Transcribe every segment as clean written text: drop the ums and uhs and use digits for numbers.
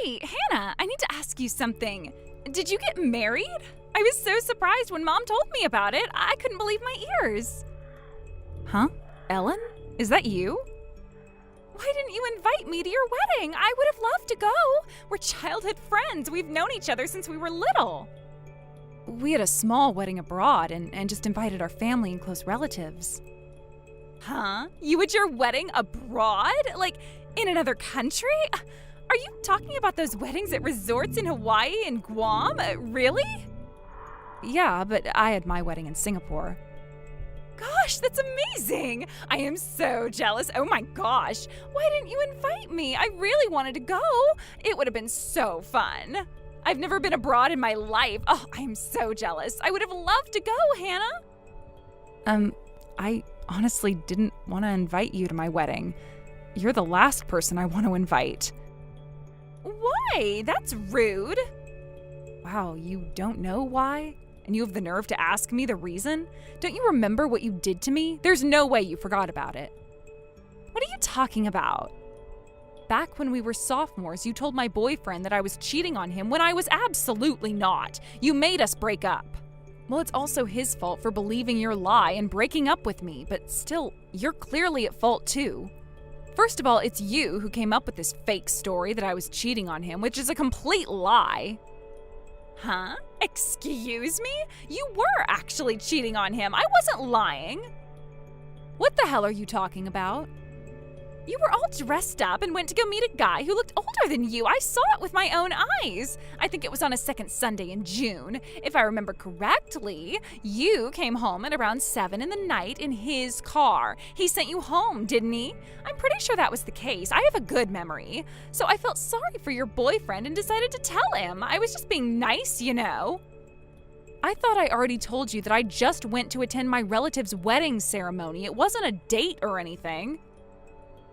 Hey, Hannah, I need to ask you something. Did you get married? I was so surprised when Mom told me about it. I couldn't believe my ears. Huh? Ellen? Is that you? Why didn't you invite me to your wedding? I would have loved to go. We're childhood friends. We've known each other since we were little. We had a small wedding abroad and just invited our family and close relatives. Huh? You had your wedding abroad? Like, in another country? Are you talking about those weddings at resorts in Hawaii and Guam? Really? Yeah, but I had my wedding in Singapore. Gosh, that's amazing! I am so jealous. Oh my gosh. Why didn't you invite me? I really wanted to go. It would have been so fun. I've never been abroad in my life. Oh, I am so jealous. I would have loved to go, Hannah. I honestly didn't want to invite you to my wedding. You're the last person I want to invite. Why? That's rude. Wow, you don't know why? And you have the nerve to ask me the reason? Don't you remember what you did to me? There's no way you forgot about it. What are you talking about? Back when we were sophomores, you told my boyfriend that I was cheating on him when I was absolutely not. You made us break up. Well, it's also his fault for believing your lie and breaking up with me, but still, you're clearly at fault too. First of all, it's you who came up with this fake story that I was cheating on him, which is a complete lie. Huh? Excuse me? You were actually cheating on him. I wasn't lying. What the hell are you talking about? You were all dressed up and went to go meet a guy who looked older than you. I saw it with my own eyes. I think it was on a second Sunday in June. If I remember correctly, you came home at around 7 in the night in his car. He sent you home, didn't he? I'm pretty sure that was the case. I have a good memory. So I felt sorry for your boyfriend and decided to tell him. I was just being nice, you know. I thought I already told you that I just went to attend my relative's wedding ceremony. It wasn't a date or anything.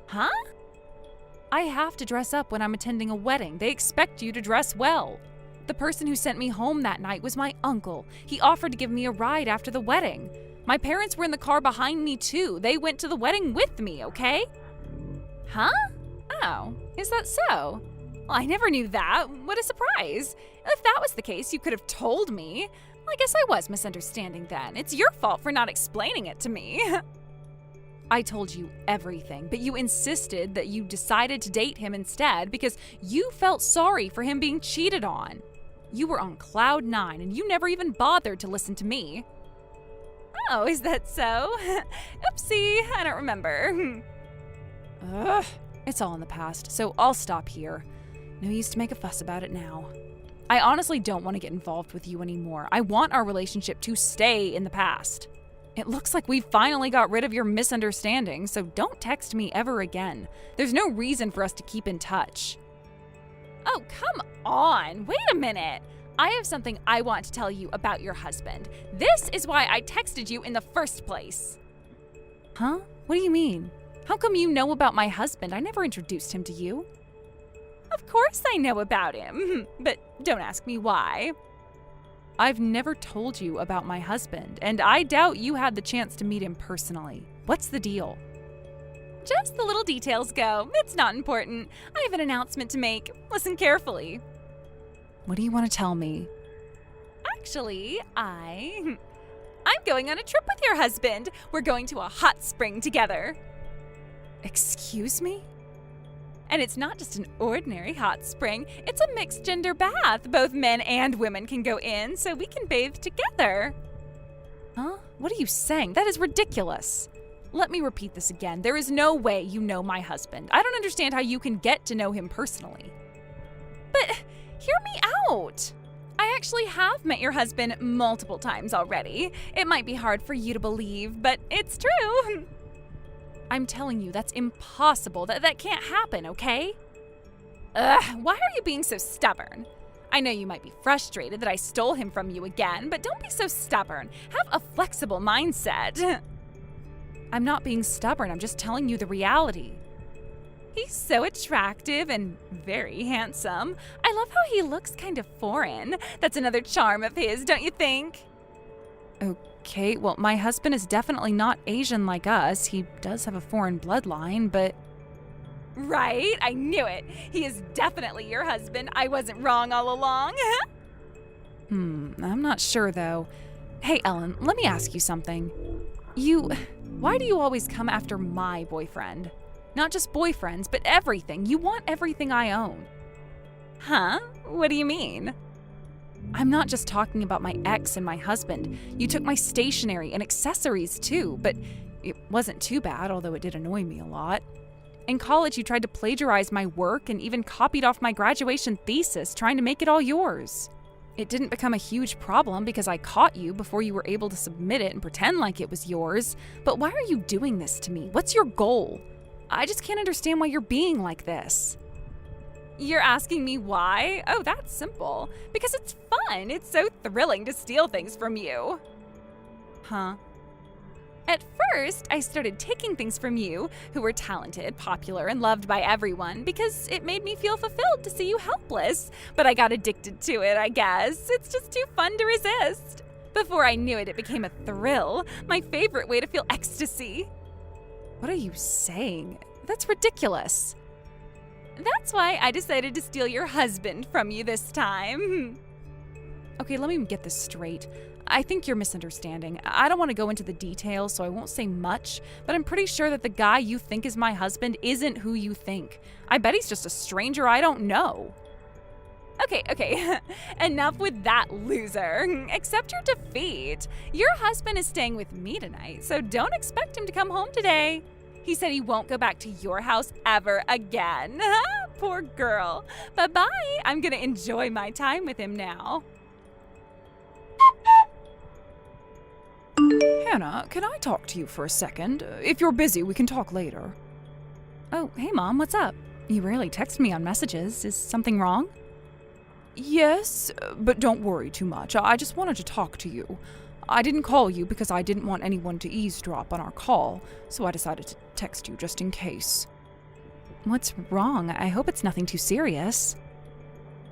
Huh? I have to dress up when I'm attending a wedding. They expect you to dress well. The person who sent me home that night was my uncle. He offered to give me a ride after the wedding. My parents were in the car behind me too. They went to the wedding with me, okay? Huh? Oh, is that so? Well, I never knew that. What a surprise. If that was the case, you could have told me. Well, I guess I was misunderstanding then. It's your fault for not explaining it to me. I told you everything, but you insisted that you decided to date him instead because you felt sorry for him being cheated on. You were on cloud 9 and you never even bothered to listen to me. Oh, is that so? Oopsie, I don't remember. Ugh, it's all in the past, so I'll stop here. No use to make a fuss about it now. I honestly don't want to get involved with you anymore. I want our relationship to stay in the past. It looks like we finally got rid of your misunderstanding, so don't text me ever again. There's no reason for us to keep in touch. Oh, come on. Wait a minute. I have something I want to tell you about your husband. This is why I texted you in the first place. Huh? What do you mean? How come you know about my husband? I never introduced him to you. Of course I know about him, but don't ask me why. I've never told you about my husband, and I doubt you had the chance to meet him personally. What's the deal? Just the little details go. It's not important. I have an announcement to make. Listen carefully. What do you want to tell me? Actually, I'm going on a trip with your husband. We're going to a hot spring together. Excuse me? And it's not just an ordinary hot spring, it's a mixed gender bath. Both men and women can go in, so we can bathe together. Huh? What are you saying? That is ridiculous. Let me repeat this again. There is no way you know my husband. I don't understand how you can get to know him personally. But hear me out. I actually have met your husband multiple times already. It might be hard for you to believe, but it's true. I'm telling you, that's impossible. That can't happen, okay? Ugh, why are you being so stubborn? I know you might be frustrated that I stole him from you again, but don't be so stubborn. Have a flexible mindset. I'm not being stubborn, I'm just telling you the reality. He's so attractive and very handsome. I love how he looks kind of foreign. That's another charm of his, don't you think? Okay, well, my husband is definitely not Asian like us. He does have a foreign bloodline, but... Right, I knew it. He is definitely your husband. I wasn't wrong all along. I'm not sure though. Hey, Ellen, let me ask you something. Why do you always come after my boyfriend? Not just boyfriends, but everything. You want everything I own. Huh? What do you mean? I'm not just talking about my ex and my husband. You took my stationery and accessories too, but it wasn't too bad, although it did annoy me a lot. In college, you tried to plagiarize my work and even copied off my graduation thesis, trying to make it all yours. It didn't become a huge problem because I caught you before you were able to submit it and pretend like it was yours. But why are you doing this to me? What's your goal? I just can't understand why you're being like this. You're asking me why? Oh, that's simple. Because it's fun. It's so thrilling to steal things from you. Huh? At first, I started taking things from you, who were talented, popular, and loved by everyone, because it made me feel fulfilled to see you helpless. But I got addicted to it, I guess. It's just too fun to resist. Before I knew it, it became a thrill, my favorite way to feel ecstasy. What are you saying? That's ridiculous. That's why I decided to steal your husband from you this time. Okay, let me get this straight. I think you're misunderstanding. I don't want to go into the details, so I won't say much, but I'm pretty sure that the guy you think is my husband isn't who you think. I bet he's just a stranger I don't know. Okay. Enough with that, loser. Accept your defeat. Your husband is staying with me tonight, so don't expect him to come home today. He said he won't go back to your house ever again. Poor girl. Bye-bye. I'm gonna enjoy my time with him now. Hannah, can I talk to you for a second? If you're busy, we can talk later. Oh, hey Mom, what's up? You rarely text me on messages. Is something wrong? Yes, but don't worry too much. I just wanted to talk to you. I didn't call you because I didn't want anyone to eavesdrop on our call, so I decided to text you just in case. What's wrong? I hope it's nothing too serious.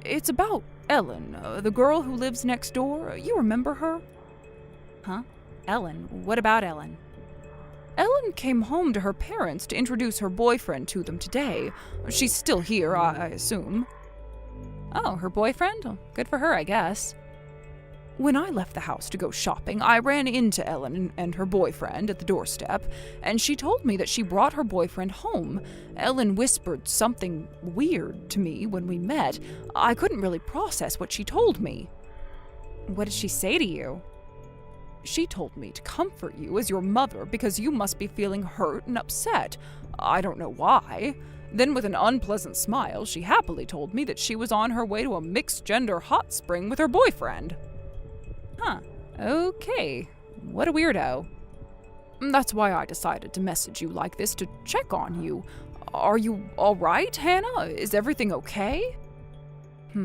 It's about Ellen, the girl who lives next door. You remember her? Huh? Ellen? What about Ellen? Ellen came home to her parents to introduce her boyfriend to them today. She's still here, I assume. Oh, her boyfriend? Oh, good for her, I guess. When I left the house to go shopping, I ran into Ellen and her boyfriend at the doorstep, and she told me that she brought her boyfriend home. Ellen whispered something weird to me when we met. I couldn't really process what she told me. What did she say to you? She told me to comfort you as your mother because you must be feeling hurt and upset. I don't know why. Then with an unpleasant smile, she happily told me that she was on her way to a mixed-gender hot spring with her boyfriend. Huh. Okay. What a weirdo. That's why I decided to message you like this to check on you. Are you all right, Hannah? Is everything okay? I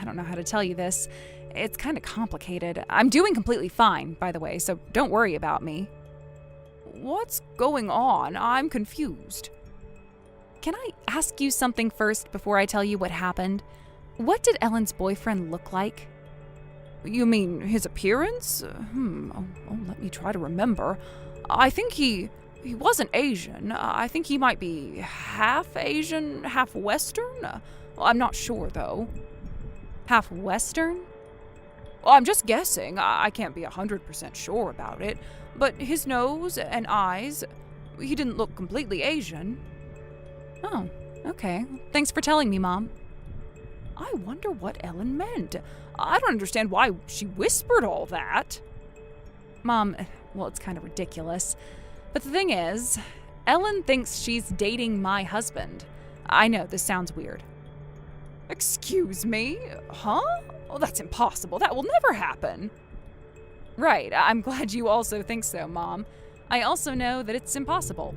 don't know how to tell you this. It's kind of complicated. I'm doing completely fine, by the way, so don't worry about me. What's going on? I'm confused. Can I ask you something first before I tell you what happened? What did Ellen's boyfriend look like? You mean his appearance? Let me try to remember. I think he wasn't Asian. I think he might be half Asian, half Western. I'm not sure, though. Half Western? Well, I'm just guessing. I can't be 100% sure about it. But his nose and eyes, he didn't look completely Asian. Oh, okay. Thanks for telling me, Mom. I wonder what Ellen meant. I don't understand why she whispered all that. Mom, well, it's kind of ridiculous. But the thing is, Ellen thinks she's dating my husband. I know, this sounds weird. Excuse me? Huh? Oh, that's impossible. That will never happen. Right, I'm glad you also think so, Mom. I also know that it's impossible.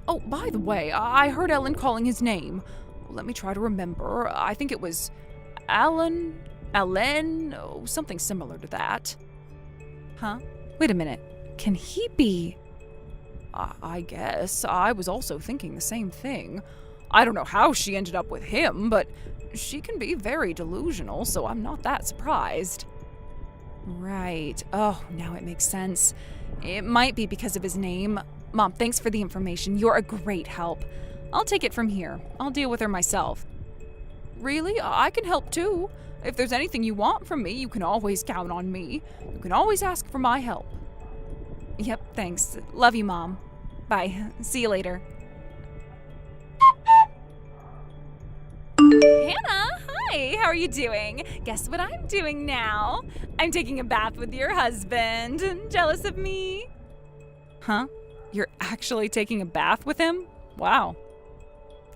Oh, by the way, I heard Ellen calling his name. Let me try to remember. I think it was Allen, something similar to that. Huh? Wait a minute. Can he be... I guess. I was also thinking the same thing. I don't know how she ended up with him, but she can be very delusional, so I'm not that surprised. Right. Oh, now it makes sense. It might be because of his name. Mom, thanks for the information. You're a great help. I'll take it from here. I'll deal with her myself. Really? I can help too. If there's anything you want from me, you can always count on me. You can always ask for my help. Yep, thanks. Love you, Mom. Bye. See you later. Hannah, hi. How are you doing? Guess what I'm doing now? I'm taking a bath with your husband. Jealous of me? Huh? You're actually taking a bath with him? Wow.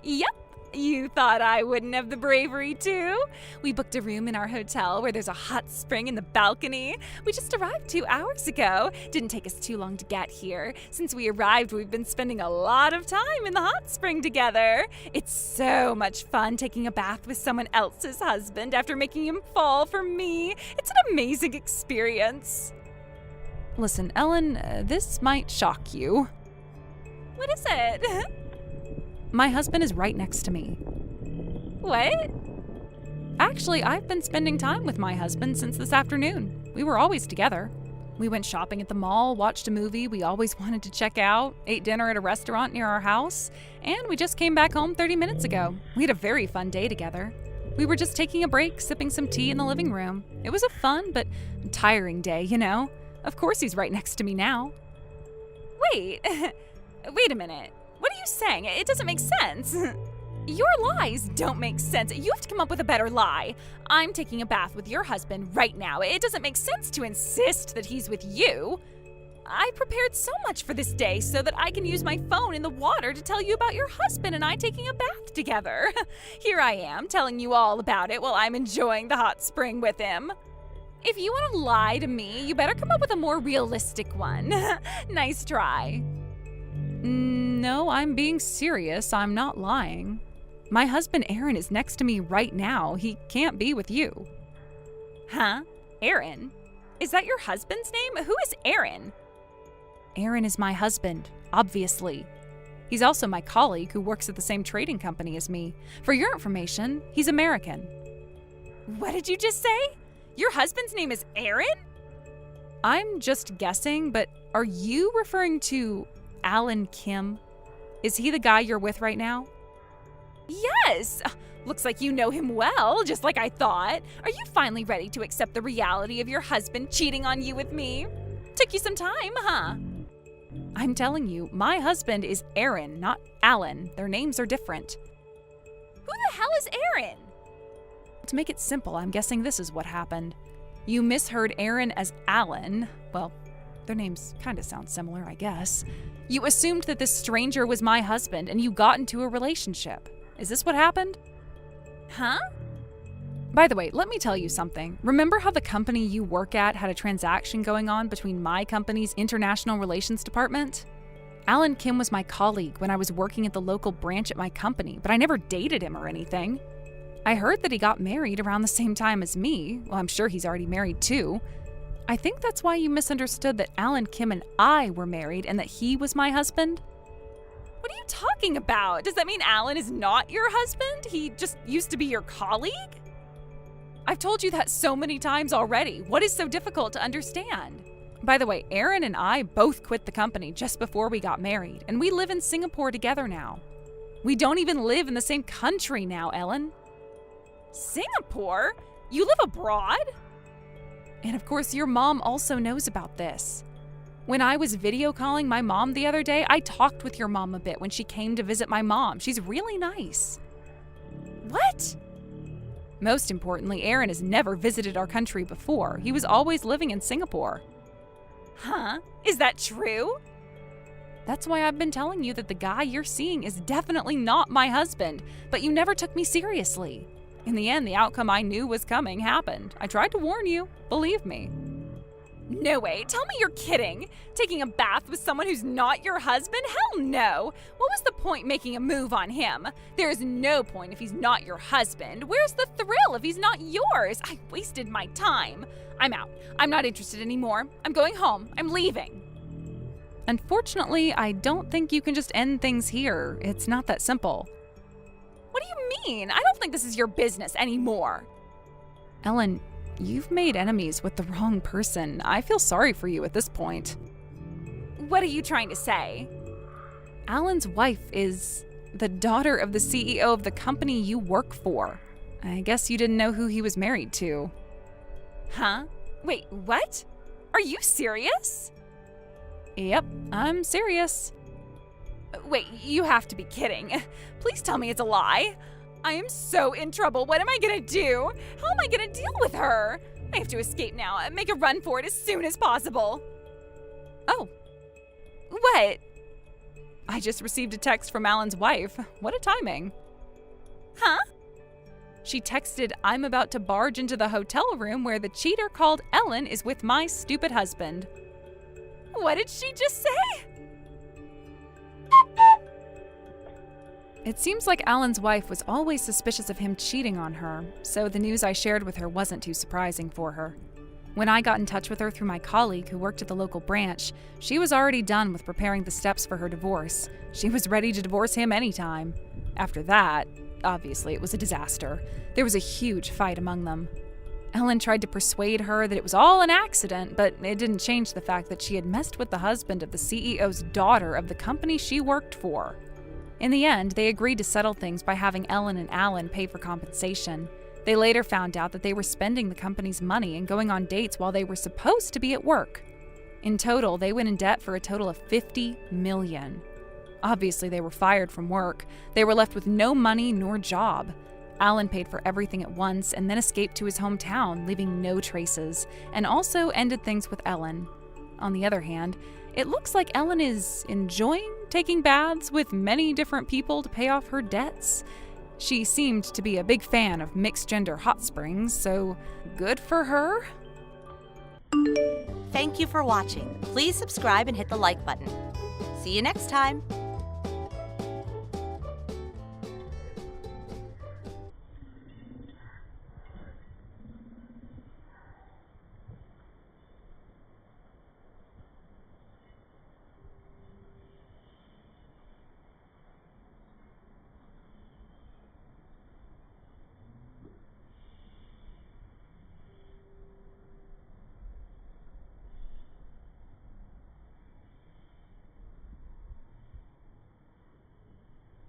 Yep. You thought I wouldn't have the bravery too? We booked a room in our hotel where there's a hot spring in the balcony. We just arrived 2 hours ago. Didn't take us too long to get here. Since we arrived, we've been spending a lot of time in the hot spring together. It's so much fun taking a bath with someone else's husband after making him fall for me. It's an amazing experience. Listen, Ellen, this might shock you. What is it? My husband is right next to me. What? Actually, I've been spending time with my husband since this afternoon. We were always together. We went shopping at the mall, watched a movie we always wanted to check out, ate dinner at a restaurant near our house, and we just came back home 30 minutes ago. We had a very fun day together. We were just taking a break, sipping some tea in the living room. It was a fun but tiring day, you know? Of course he's right next to me now. Wait a minute. What are you saying? It doesn't make sense. Your lies don't make sense. You have to come up with a better lie. I'm taking a bath with your husband right now. It doesn't make sense to insist that he's with you. I prepared so much for this day so that I can use my phone in the water to tell you about your husband and I taking a bath together. Here I am telling you all about it while I'm enjoying the hot spring with him. If you want to lie to me, you better come up with a more realistic one. Nice try. No, I'm being serious. I'm not lying. My husband Aaron is next to me right now. He can't be with you. Huh? Aaron? Is that your husband's name? Who is Aaron? Aaron is my husband, obviously. He's also my colleague who works at the same trading company as me. For your information, he's American. What did you just say? Your husband's name is Aaron? I'm just guessing, but are you referring to Alan Kim? Is he the guy you're with right now? Yes! Looks like you know him well, just like I thought. Are you finally ready to accept the reality of your husband cheating on you with me? Took you some time, huh? I'm telling you, my husband is Aaron, not Alan. Their names are different. Who the hell is Aaron? To make it simple, I'm guessing this is what happened. You misheard Aaron as Alan. Well, their names kind of sound similar, I guess. You assumed that this stranger was my husband and you got into a relationship. Is this what happened? Huh? By the way, let me tell you something. Remember how the company you work at had a transaction going on between my company's international relations department? Alan Kim was my colleague when I was working at the local branch at my company, but I never dated him or anything. I heard that he got married around the same time as me. Well, I'm sure he's already married too. I think that's why you misunderstood that Alan Kim and I were married and that he was my husband. What are you talking about? Does that mean Alan is not your husband? He just used to be your colleague? I've told you that so many times already. What is so difficult to understand? By the way, Aaron and I both quit the company just before we got married, and we live in Singapore together now. We don't even live in the same country now, Ellen. Singapore? You live abroad? And of course, your mom also knows about this. When I was video calling my mom the other day, I talked with your mom a bit when she came to visit my mom. She's really nice. What? Most importantly, Aaron has never visited our country before. He was always living in Singapore. Huh? Is that true? That's why I've been telling you that the guy you're seeing is definitely not my husband, but you never took me seriously. In the end, the outcome I knew was coming happened. I tried to warn you. Believe me. No way. Tell me you're kidding. Taking a bath with someone who's not your husband? Hell no. What was the point making a move on him? There is no point if he's not your husband. Where's the thrill if he's not yours? I wasted my time. I'm out. I'm not interested anymore. I'm going home. I'm leaving. Unfortunately, I don't think you can just end things here. It's not that simple. What do you mean? I don't think this is your business anymore. Ellen, you've made enemies with the wrong person. I feel sorry for you at this point. What are you trying to say? Alan's wife is The daughter of the CEO of the company you work for. I guess you didn't know who he was married to. Huh? Wait, what? Are you serious? Yep, I'm serious. Wait, you have to be kidding. Please tell me it's a lie. I am so in trouble. What am I gonna do? How am I gonna deal with her? I have to escape now and make a run for it as soon as possible. Oh. What? I just received a text from Alan's wife. What a timing. Huh? She texted, "I'm about to barge into the hotel room where the cheater called Ellen is with my stupid husband." What did she just say? It seems like Alan's wife was always suspicious of him cheating on her, so the news I shared with her wasn't too surprising for her. When I got in touch with her through my colleague who worked at the local branch, she was already done with preparing the steps for her divorce. She was ready to divorce him anytime. After that, obviously, it was a disaster. There was a huge fight among them. Ellen tried to persuade her that it was all an accident, but it didn't change the fact that she had messed with the husband of the CEO's daughter of the company she worked for. In the end, they agreed to settle things by having Ellen and Alan pay for compensation. They later found out that they were spending the company's money and going on dates while they were supposed to be at work. In total, they went in debt for a total of $50 million. Obviously, they were fired from work. They were left with no money nor job. Alan paid for everything at once and then escaped to his hometown, leaving no traces, and also ended things with Ellen. On the other hand, it looks like Ellen is enjoying taking baths with many different people to pay off her debts. She seemed to be a big fan of mixed-gender hot springs, so good for her. Thank you for watching. Please subscribe and hit the like button. See you next time.